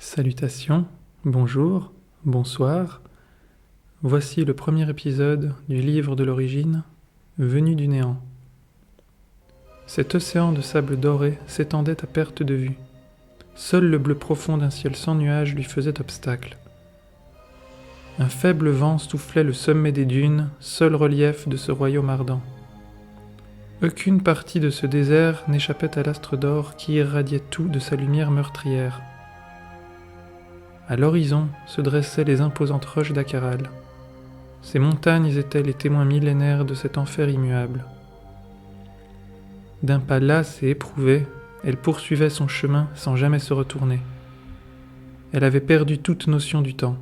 Salutations, bonjour, bonsoir. Voici le premier épisode du livre de l'origine, venu du néant. Cet océan de sable doré s'étendait à perte de vue. Seul le bleu profond d'un ciel sans nuages lui faisait obstacle. Un faible vent soufflait le sommet des dunes, seul relief de ce royaume ardent. Aucune partie de ce désert n'échappait à l'astre d'or qui irradiait tout de sa lumière meurtrière. À l'horizon se dressaient les imposantes roches d'Akaral. Ces montagnes étaient les témoins millénaires de cet enfer immuable. D'un pas las et éprouvé, elle poursuivait son chemin sans jamais se retourner. Elle avait perdu toute notion du temps.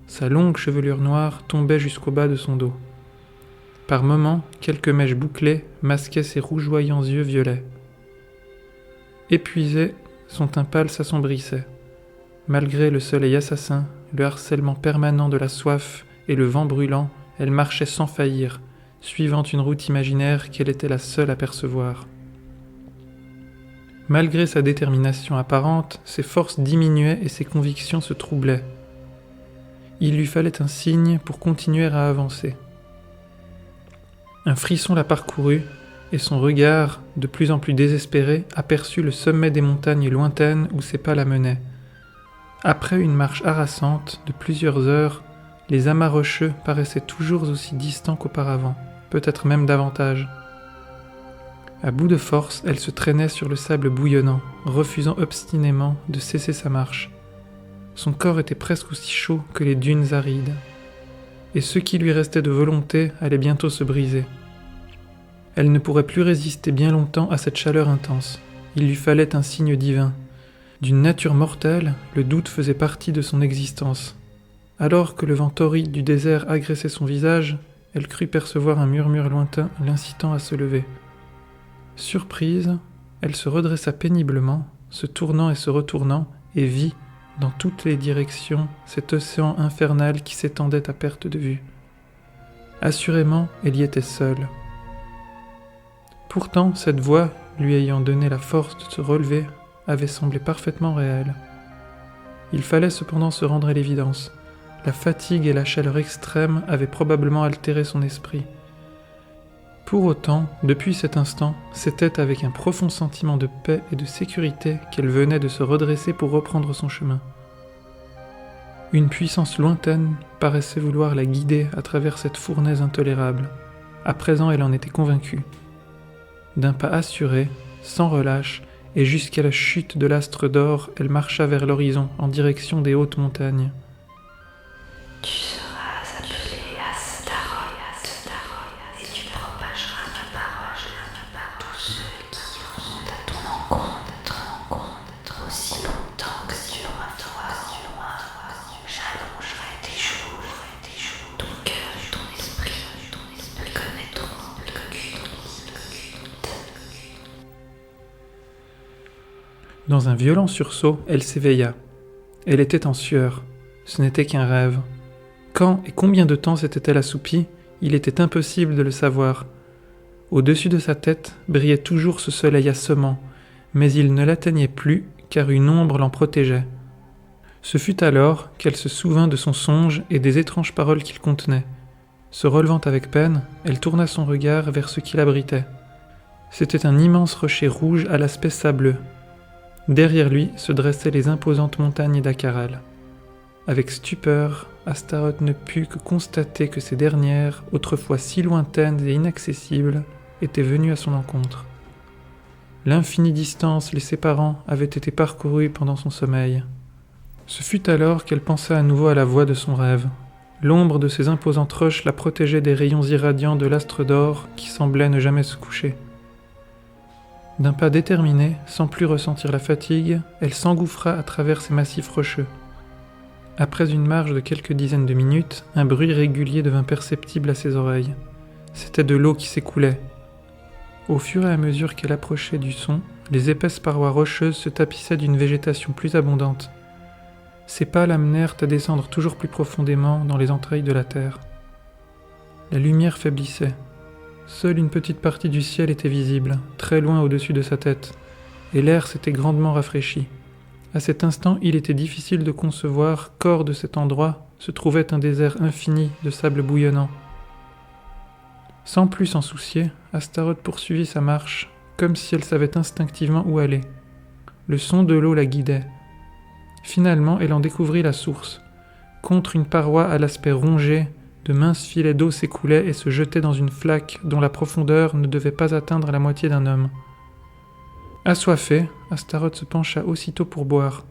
Sa longue chevelure noire tombait jusqu'au bas de son dos. Par moments, quelques mèches bouclées masquaient ses rougeoyants yeux violets. Épuisé, son teint pâle s'assombrissait. Malgré le soleil assassin, le harcèlement permanent de la soif et le vent brûlant, elle marchait sans faillir, suivant une route imaginaire qu'elle était la seule à percevoir. Malgré sa détermination apparente, ses forces diminuaient et ses convictions se troublaient. Il lui fallait un signe pour continuer à avancer. Un frisson la parcourut, et son regard, de plus en plus désespéré, aperçut le sommet des montagnes lointaines où ses pas la menaient. Après une marche harassante de plusieurs heures, les amas rocheux paraissaient toujours aussi distants qu'auparavant, peut-être même davantage. À bout de force, elle se traînait sur le sable bouillonnant, refusant obstinément de cesser sa marche. Son corps était presque aussi chaud que les dunes arides, et ce qui lui restait de volonté allait bientôt se briser. Elle ne pourrait plus résister bien longtemps à cette chaleur intense. Il lui fallait un signe divin. D'une nature mortelle, le doute faisait partie de son existence. Alors que le vent torride du désert agressait son visage, elle crut percevoir un murmure lointain l'incitant à se lever. Surprise, elle se redressa péniblement, se tournant et se retournant, et vit, dans toutes les directions, cet océan infernal qui s'étendait à perte de vue. Assurément, elle y était seule. Pourtant, cette voix, lui ayant donné la force de se relever, avait semblé parfaitement réelle. Il fallait cependant se rendre à l'évidence. La fatigue et la chaleur extrême avaient probablement altéré son esprit. Pour autant, depuis cet instant, c'était avec un profond sentiment de paix et de sécurité qu'elle venait de se redresser pour reprendre son chemin. Une puissance lointaine paraissait vouloir la guider à travers cette fournaise intolérable. À présent, elle en était convaincue. D'un pas assuré, sans relâche, et jusqu'à la chute de l'astre d'or, elle marcha vers l'horizon en direction des hautes montagnes. Tu seras appelé Astaroth, et tu propageras ma parole à tous ceux qui iront à ton encontre, aussi longtemps que tu auras foi. J'allongerai tes jours, ton cœur et ton esprit ne connaîtront aucune limite. Dans un violent sursaut, elle s'éveilla. Elle était en sueur. Ce n'était qu'un rêve. Quand et combien de temps s'était-elle assoupie, il était impossible de le savoir. Au-dessus de sa tête brillait toujours ce soleil assommant, mais il ne l'atteignait plus car une ombre l'en protégeait. Ce fut alors qu'elle se souvint de son songe et des étranges paroles qu'il contenait. Se relevant avec peine, elle tourna son regard vers ce qui l'abritait. C'était un immense rocher rouge à l'aspect sableux. Derrière lui se dressaient les imposantes montagnes d'Akaral. Avec stupeur, Astaroth ne put que constater que ces dernières, autrefois si lointaines et inaccessibles, étaient venues à son encontre. L'infinie distance les séparant avait été parcourue pendant son sommeil. Ce fut alors qu'elle pensa à nouveau à la voix de son rêve. L'ombre de ces imposantes roches la protégeait des rayons irradiants de l'astre d'or qui semblait ne jamais se coucher. D'un pas déterminé, sans plus ressentir la fatigue, elle s'engouffra à travers ces massifs rocheux. Après une marche de quelques dizaines de minutes, un bruit régulier devint perceptible à ses oreilles. C'était de l'eau qui s'écoulait. Au fur et à mesure qu'elle approchait du son, les épaisses parois rocheuses se tapissaient d'une végétation plus abondante. Ses pas l'amenèrent à descendre toujours plus profondément dans les entrailles de la terre. La lumière faiblissait. Seule une petite partie du ciel était visible, très loin au-dessus de sa tête, et l'air s'était grandement rafraîchi. À cet instant, il était difficile de concevoir qu'hors de cet endroit se trouvait un désert infini de sable bouillonnant. Sans plus s'en soucier, Astaroth poursuivit sa marche, comme si elle savait instinctivement où aller. Le son de l'eau la guidait. Finalement, elle en découvrit la source. Contre une paroi à l'aspect rongé, de minces filets d'eau s'écoulaient et se jetaient dans une flaque dont la profondeur ne devait pas atteindre la moitié d'un homme. Assoiffé, Astaroth se pencha aussitôt pour boire.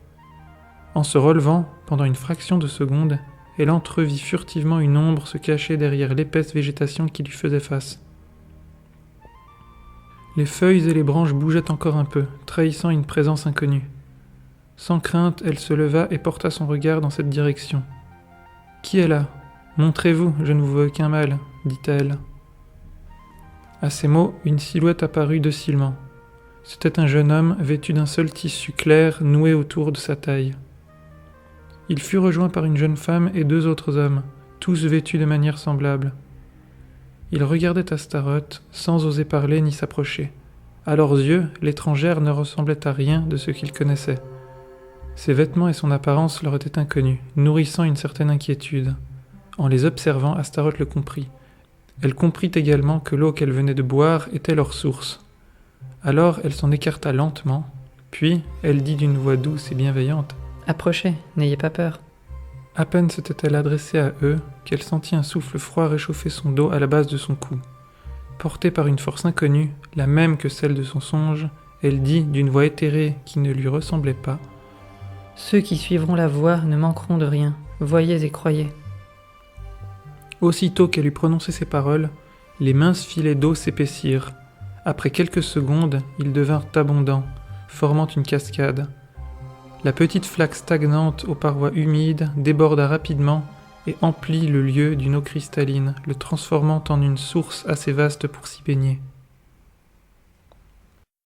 En se relevant, pendant une fraction de seconde, elle entrevit furtivement une ombre se cacher derrière l'épaisse végétation qui lui faisait face. Les feuilles et les branches bougeaient encore un peu, trahissant une présence inconnue. Sans crainte, elle se leva et porta son regard dans cette direction. « Qui est là ? Montrez-vous, je ne vous veux aucun mal, » dit-elle. À ces mots, une silhouette apparut docilement. C'était un jeune homme vêtu d'un seul tissu clair noué autour de sa taille. Il fut rejoint par une jeune femme et 2 autres hommes, tous vêtus de manière semblable. Ils regardaient Astaroth sans oser parler ni s'approcher. À leurs yeux, l'étrangère ne ressemblait à rien de ce qu'ils connaissaient. Ses vêtements et son apparence leur étaient inconnus, nourrissant une certaine inquiétude. En les observant, Astaroth le comprit. Elle comprit également que l'eau qu'elle venait de boire était leur source. Alors elle s'en écarta lentement, puis elle dit d'une voix douce et bienveillante « Approchez, n'ayez pas peur. » À peine s'était-elle adressée à eux qu'elle sentit un souffle froid réchauffer son dos à la base de son cou. Portée par une force inconnue, la même que celle de son songe, elle dit d'une voix éthérée qui ne lui ressemblait pas « Ceux qui suivront la voie ne manqueront de rien. Voyez et croyez. » Aussitôt qu'elle eut prononcé ces paroles, les minces filets d'eau s'épaissirent. Après quelques secondes, ils devinrent abondants, formant une cascade. La petite flaque stagnante aux parois humides déborda rapidement et emplit le lieu d'une eau cristalline, le transformant en une source assez vaste pour s'y baigner.